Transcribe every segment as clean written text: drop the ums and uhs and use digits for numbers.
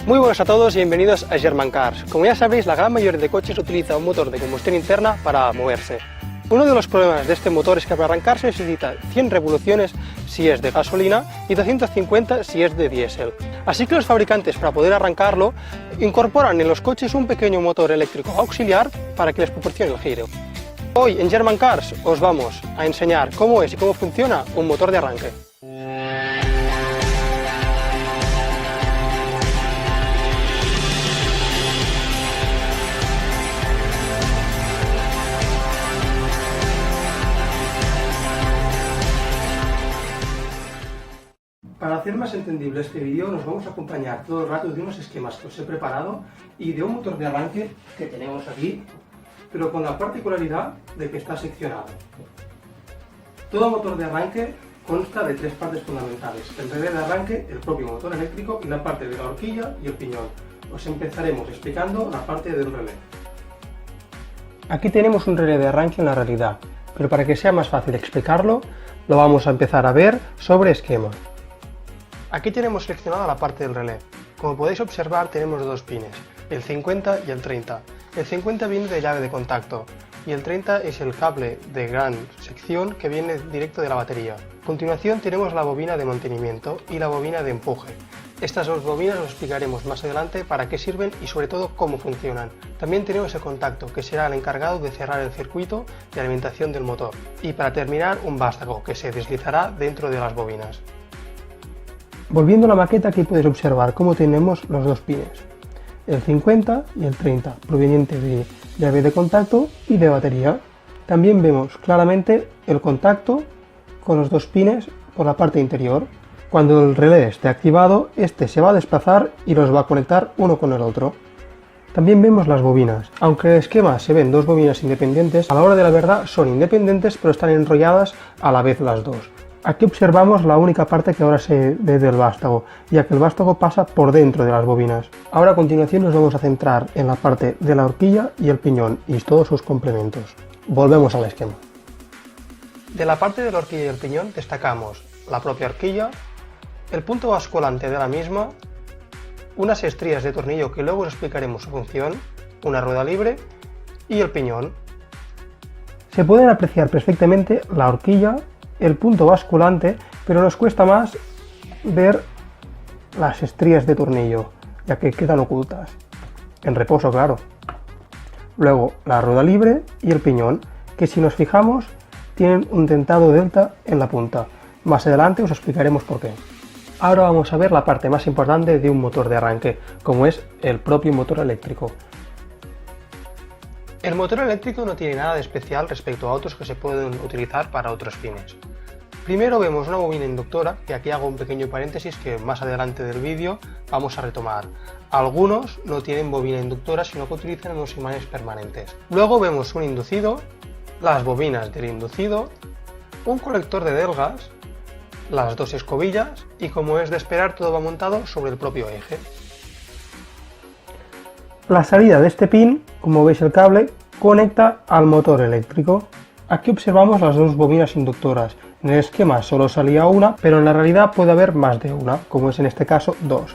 Muy buenas a todos y bienvenidos a German Cars. Como ya sabéis, la gran mayoría de coches utiliza un motor de combustión interna para moverse. Uno de los problemas de este motor es que para arrancar se necesita 100 revoluciones si es de gasolina y 250 si es de diésel. Así que los fabricantes, para poder arrancarlo, incorporan en los coches un pequeño motor eléctrico auxiliar para que les proporcione el giro. Hoy en German Cars os vamos a enseñar cómo es y cómo funciona un motor de arranque. Para hacer más entendible este vídeo nos vamos a acompañar todo el rato de unos esquemas que os he preparado y de un motor de arranque que tenemos aquí, pero con la particularidad de que está seccionado. Todo motor de arranque consta de tres partes fundamentales: el relé de arranque, el propio motor eléctrico y la parte de la horquilla y el piñón. Os empezaremos explicando la parte del relé. Aquí tenemos un relé de arranque en la realidad, pero para que sea más fácil explicarlo, lo vamos a empezar a ver sobre esquema. Aquí tenemos seleccionada la parte del relé. Como podéis observar, tenemos dos pines, el 50 y el 30. El 50 viene de llave de contacto y el 30 es el cable de gran sección que viene directo de la batería. A continuación tenemos la bobina de mantenimiento y la bobina de empuje. Estas dos bobinas os explicaremos más adelante para qué sirven y sobre todo cómo funcionan. También tenemos el contacto, que será el encargado de cerrar el circuito de alimentación del motor. Y para terminar, un vástago que se deslizará dentro de las bobinas. Volviendo a la maqueta, aquí puedes observar cómo tenemos los dos pines, el 50 y el 30, proveniente de llave de contacto y de batería. También vemos claramente el contacto con los dos pines por la parte interior. Cuando el relé esté activado, este se va a desplazar y los va a conectar uno con el otro. También vemos las bobinas. Aunque en el esquema se ven dos bobinas independientes, a la hora de la verdad son independientes pero están enrolladas a la vez las dos. Aquí observamos la única parte que ahora se ve del vástago, ya que el vástago pasa por dentro de las bobinas. Ahora a continuación nos vamos a centrar en la parte de la horquilla y el piñón y todos sus complementos. Volvemos al esquema. De la parte de la horquilla y el piñón destacamos la propia horquilla, el punto basculante de la misma, unas estrías de tornillo que luego os explicaremos su función, una rueda libre y el piñón. Se pueden apreciar perfectamente la horquilla, el punto basculante, pero nos cuesta más ver las estrías de tornillo, ya que quedan ocultas. En reposo, claro. Luego la rueda libre y el piñón, que si nos fijamos tienen un dentado delta en la punta. Más adelante os explicaremos por qué. Ahora vamos a ver la parte más importante de un motor de arranque, como es el propio motor eléctrico. El motor eléctrico no tiene nada de especial respecto a otros que se pueden utilizar para otros fines. Primero vemos una bobina inductora, y aquí hago un pequeño paréntesis que más adelante del vídeo vamos a retomar. Algunos no tienen bobina inductora, sino que utilizan unos imanes permanentes. Luego vemos un inducido, las bobinas del inducido, un colector de delgas, las dos escobillas y, como es de esperar, todo va montado sobre el propio eje. La salida de este pin, como veis el cable, conecta al motor eléctrico. Aquí observamos las dos bobinas inductoras. En el esquema solo salía una, pero en la realidad puede haber más de una, como es en este caso dos.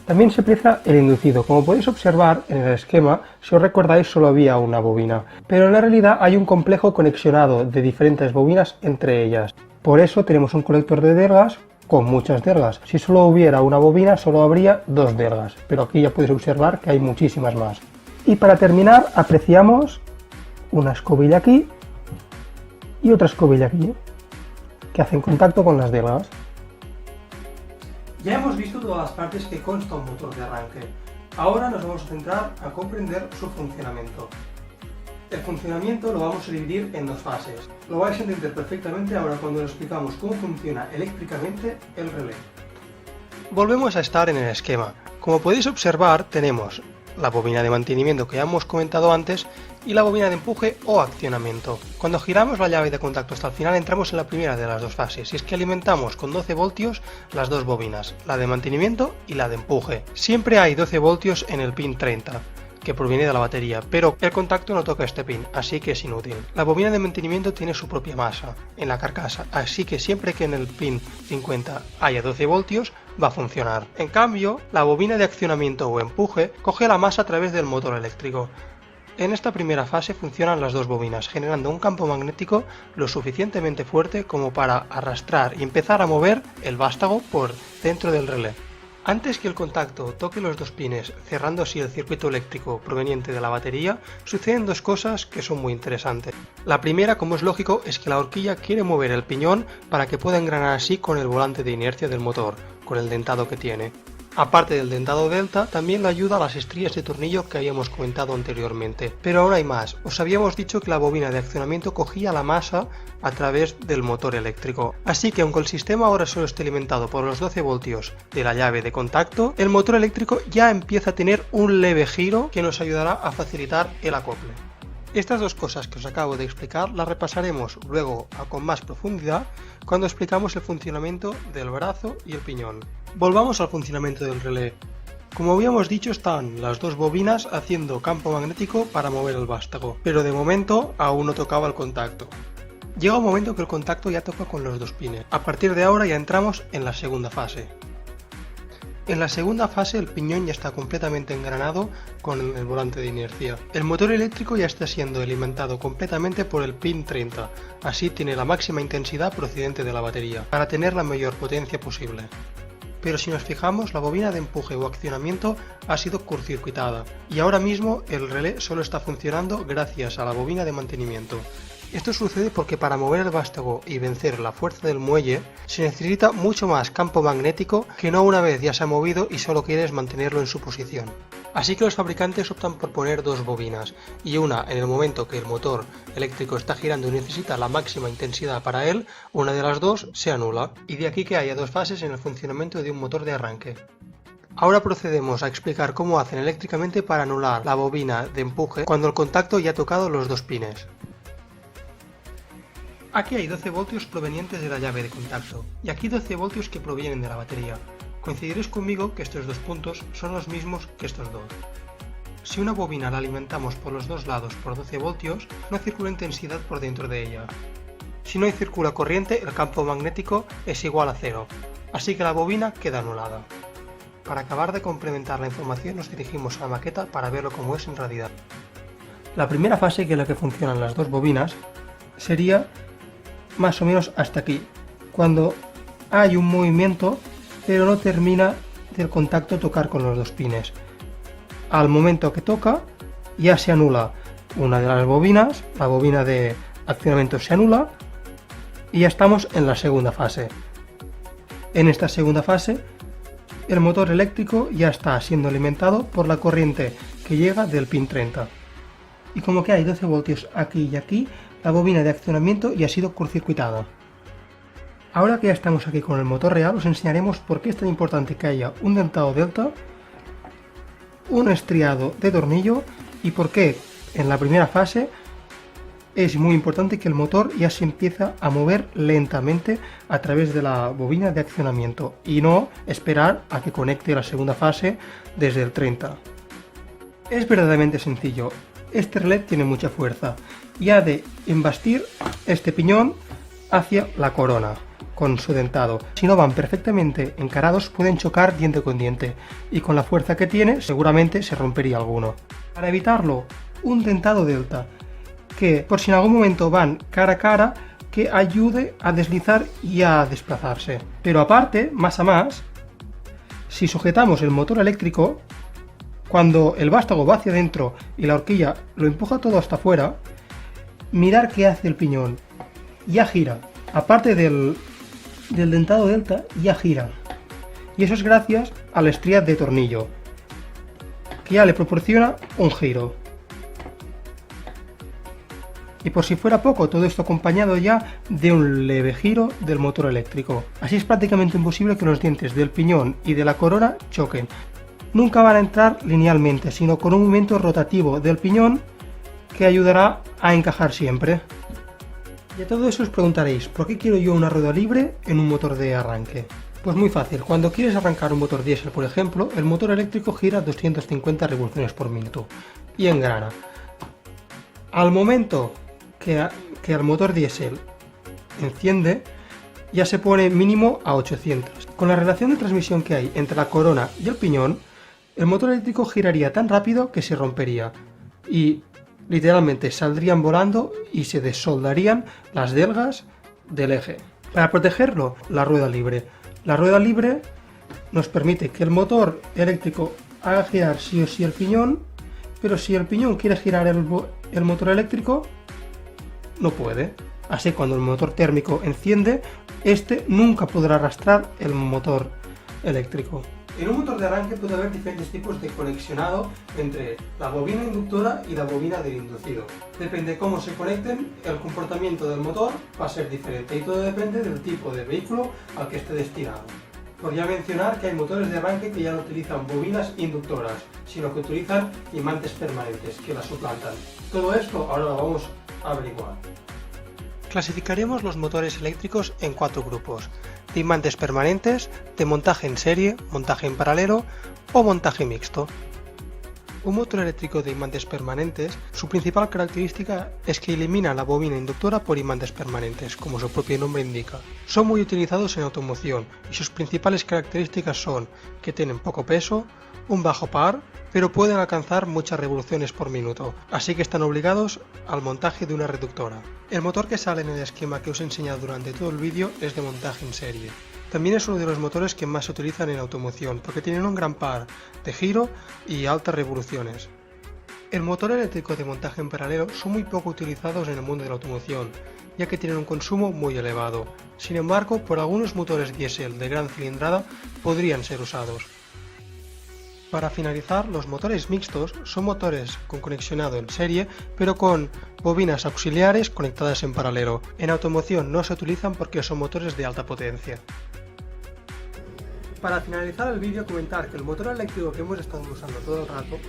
También se aprecia el inducido. Como podéis observar en el esquema, si os recordáis solo había una bobina, pero en la realidad hay un complejo conexionado de diferentes bobinas entre ellas. Por eso tenemos un colector de delgas con muchas delgas. Si solo hubiera una bobina, solo habría dos delgas, pero aquí ya podéis observar que hay muchísimas más. Y para terminar, apreciamos una escobilla aquí y otra escobilla aquí, que hacen contacto con las delgas. Ya hemos visto todas las partes que consta un motor de arranque. Ahora nos vamos a centrar a comprender su funcionamiento. El funcionamiento lo vamos a dividir en dos fases. Lo vais a entender perfectamente ahora cuando os explicamos cómo funciona eléctricamente el relé. Volvemos a estar en el esquema. Como podéis observar, tenemos la bobina de mantenimiento que ya hemos comentado antes y la bobina de empuje o accionamiento. Cuando giramos la llave de contacto hasta el final entramos en la primera de las dos fases, y es que alimentamos con 12 voltios las dos bobinas, la de mantenimiento y la de empuje. Siempre hay 12 voltios en el pin 30. Que proviene de la batería, pero el contacto no toca este pin, así que es inútil. La bobina de mantenimiento tiene su propia masa en la carcasa, así que siempre que en el pin 50 haya 12 voltios, va a funcionar. En cambio, la bobina de accionamiento o empuje coge la masa a través del motor eléctrico. En esta primera fase funcionan las dos bobinas, generando un campo magnético lo suficientemente fuerte como para arrastrar y empezar a mover el vástago por dentro del relé. Antes que el contacto toque los dos pines, cerrando así el circuito eléctrico proveniente de la batería, suceden dos cosas que son muy interesantes. La primera, como es lógico, es que la horquilla quiere mover el piñón para que pueda engranar así con el volante de inercia del motor, con el dentado que tiene. Aparte del dentado delta, también le ayuda a las estrías de tornillo que habíamos comentado anteriormente. Pero aún hay más. Os habíamos dicho que la bobina de accionamiento cogía la masa a través del motor eléctrico. Así que aunque el sistema ahora solo esté alimentado por los 12 voltios de la llave de contacto, el motor eléctrico ya empieza a tener un leve giro que nos ayudará a facilitar el acople. Estas dos cosas que os acabo de explicar las repasaremos luego con más profundidad cuando explicamos el funcionamiento del brazo y el piñón. Volvamos al funcionamiento del relé. Como habíamos dicho, están las dos bobinas haciendo campo magnético para mover el vástago, pero de momento aún no tocaba el contacto. Llega un momento que el contacto ya toca con los dos pines. A partir de ahora ya entramos en la segunda fase. En la segunda fase el piñón ya está completamente engranado con el volante de inercia. El motor eléctrico ya está siendo alimentado completamente por el pin 30, así tiene la máxima intensidad procedente de la batería, para tener la mayor potencia posible. Pero si nos fijamos, la bobina de empuje o accionamiento ha sido cortocircuitada, y ahora mismo el relé solo está funcionando gracias a la bobina de mantenimiento. Esto sucede porque para mover el vástago y vencer la fuerza del muelle se necesita mucho más campo magnético que no una vez ya se ha movido y solo quieres mantenerlo en su posición. Así que los fabricantes optan por poner dos bobinas, y una en el momento que el motor eléctrico está girando y necesita la máxima intensidad para él, una de las dos se anula, y de aquí que haya dos fases en el funcionamiento de un motor de arranque. Ahora procedemos a explicar cómo hacen eléctricamente para anular la bobina de empuje cuando el contacto ya ha tocado los dos pines. Aquí hay 12 voltios provenientes de la llave de contacto, y aquí 12 voltios que provienen de la batería. Coincidiréis conmigo que estos dos puntos son los mismos que estos dos. Si una bobina la alimentamos por los dos lados por 12 voltios, no circula intensidad por dentro de ella. Si no circula corriente, el campo magnético es igual a cero, así que la bobina queda anulada. Para acabar de complementar la información nos dirigimos a la maqueta para verlo como es en realidad. La primera fase, que es la que funcionan las dos bobinas, sería más o menos hasta aquí, cuando hay un movimiento pero no termina del contacto tocar con los dos pines. Al momento que toca ya se anula una de las bobinas, la bobina de accionamiento se anula y ya estamos en la segunda fase. En esta segunda fase el motor eléctrico ya está siendo alimentado por la corriente que llega del pin 30. Y como que hay 12 voltios aquí y aquí, la bobina de accionamiento ya ha sido cortocircuitada. Ahora que ya estamos aquí con el motor real, os enseñaremos por qué es tan importante que haya un dentado delta, un estriado de tornillo y por qué en la primera fase es muy importante que el motor ya se empieza a mover lentamente a través de la bobina de accionamiento y no esperar a que conecte la segunda fase desde el 30. Es verdaderamente sencillo. Este relé tiene mucha fuerza y ha de embastir este piñón hacia la corona con su dentado. Si no van perfectamente encarados pueden chocar diente con diente y con la fuerza que tiene seguramente se rompería alguno. Para evitarlo, un dentado delta que por si en algún momento van cara a cara que ayude a deslizar y a desplazarse. Pero aparte, más a más, si sujetamos el motor eléctrico, cuando el vástago va hacia adentro y la horquilla lo empuja todo hasta afuera, mirar qué hace el piñón. Ya gira. Aparte del dentado delta, ya gira. Y eso es gracias a la estría de tornillo, que ya le proporciona un giro. Y por si fuera poco, todo esto acompañado ya de un leve giro del motor eléctrico. Así es prácticamente imposible que los dientes del piñón y de la corona choquen. Nunca van a entrar linealmente, sino con un movimiento rotativo del piñón que ayudará a encajar siempre. Y a todo eso os preguntaréis, ¿por qué quiero yo una rueda libre en un motor de arranque? Pues muy fácil, cuando quieres arrancar un motor diésel, por ejemplo, el motor eléctrico gira 250 revoluciones por minuto y engrana. Al momento que el motor diésel enciende, ya se pone mínimo a 800. Con la relación de transmisión que hay entre la corona y el piñón, el motor eléctrico giraría tan rápido que se rompería y literalmente saldrían volando y se desoldarían las delgas del eje. Para protegerlo, la rueda libre. La rueda libre nos permite que el motor eléctrico haga girar sí o sí el piñón, pero si el piñón quiere girar el motor eléctrico, no puede. Así, cuando el motor térmico enciende, este nunca podrá arrastrar el motor eléctrico. En un motor de arranque puede haber diferentes tipos de conexionado entre la bobina inductora y la bobina del inducido. Depende de cómo se conecten, el comportamiento del motor va a ser diferente y todo depende del tipo de vehículo al que esté destinado. Por ya mencionar que hay motores de arranque que ya no utilizan bobinas inductoras, sino que utilizan imantes permanentes que las suplantan. Todo esto ahora lo vamos a averiguar. Clasificaremos los motores eléctricos en 4 grupos: de imantes permanentes, de montaje en serie, montaje en paralelo o montaje mixto. Un motor eléctrico de imantes permanentes, su principal característica es que elimina la bobina inductora por imantes permanentes, como su propio nombre indica. Son muy utilizados en automoción y sus principales características son que tienen poco peso, un bajo par, pero pueden alcanzar muchas revoluciones por minuto, así que están obligados al montaje de una reductora. El motor que sale en el esquema que os he enseñado durante todo el vídeo es de montaje en serie. También es uno de los motores que más se utilizan en automoción, porque tienen un gran par de giro y altas revoluciones. El motor eléctrico de montaje en paralelo son muy poco utilizados en el mundo de la automoción, ya que tienen un consumo muy elevado. Sin embargo, por algunos motores diésel de gran cilindrada podrían ser usados. Para finalizar, los motores mixtos son motores con conexionado en serie, pero con bobinas auxiliares conectadas en paralelo. En automoción no se utilizan porque son motores de alta potencia. Para finalizar el vídeo, comentar que el motor eléctrico que hemos estado usando todo el rato,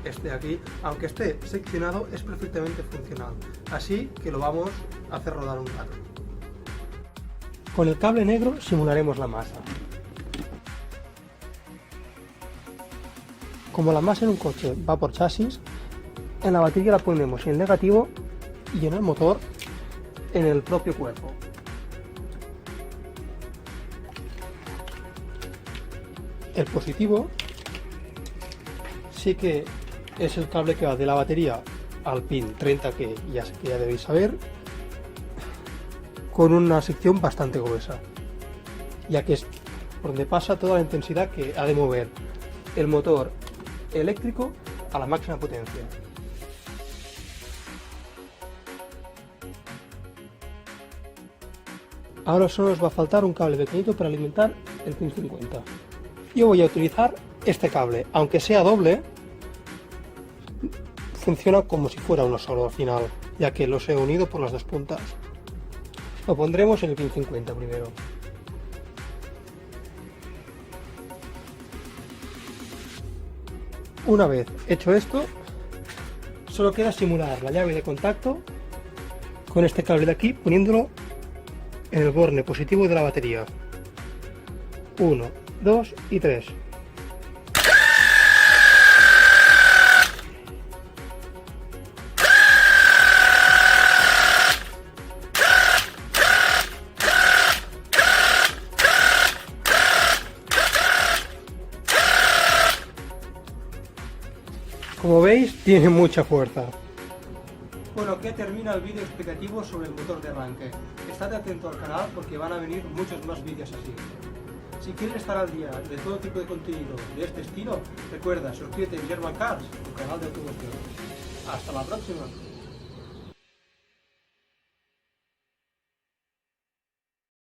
este de aquí, aunque esté seccionado, es perfectamente funcional. Así que lo vamos a hacer rodar un rato. Con el cable negro simularemos la masa. Como la masa en un coche va por chasis, en la batería la ponemos en negativo y en el motor en el propio cuerpo. El positivo sí que es el cable que va de la batería al pin 30, que ya debéis saber, con una sección bastante gruesa, ya que es por donde pasa toda la intensidad que ha de mover el motor eléctrico a la máxima potencia. Ahora solo nos va a faltar un cable pequeñito para alimentar el pin 50. Yo voy a utilizar este cable, aunque sea doble, funciona como si fuera uno solo al final, ya que los he unido por las dos puntas. Lo pondremos en el pin 50 primero. Una vez hecho esto, solo queda simular la llave de contacto con este cable de aquí, poniéndolo en el borne positivo de la batería. 1, 2 y 3. Como veis, tiene mucha fuerza. Bueno, que termina el vídeo explicativo sobre el motor de arranque. Estate atento al canal porque van a venir muchos más vídeos así. Si quieres estar al día de todo tipo de contenido de este estilo, recuerda suscríbete en German Cars, tu canal de automoción. Hasta la próxima.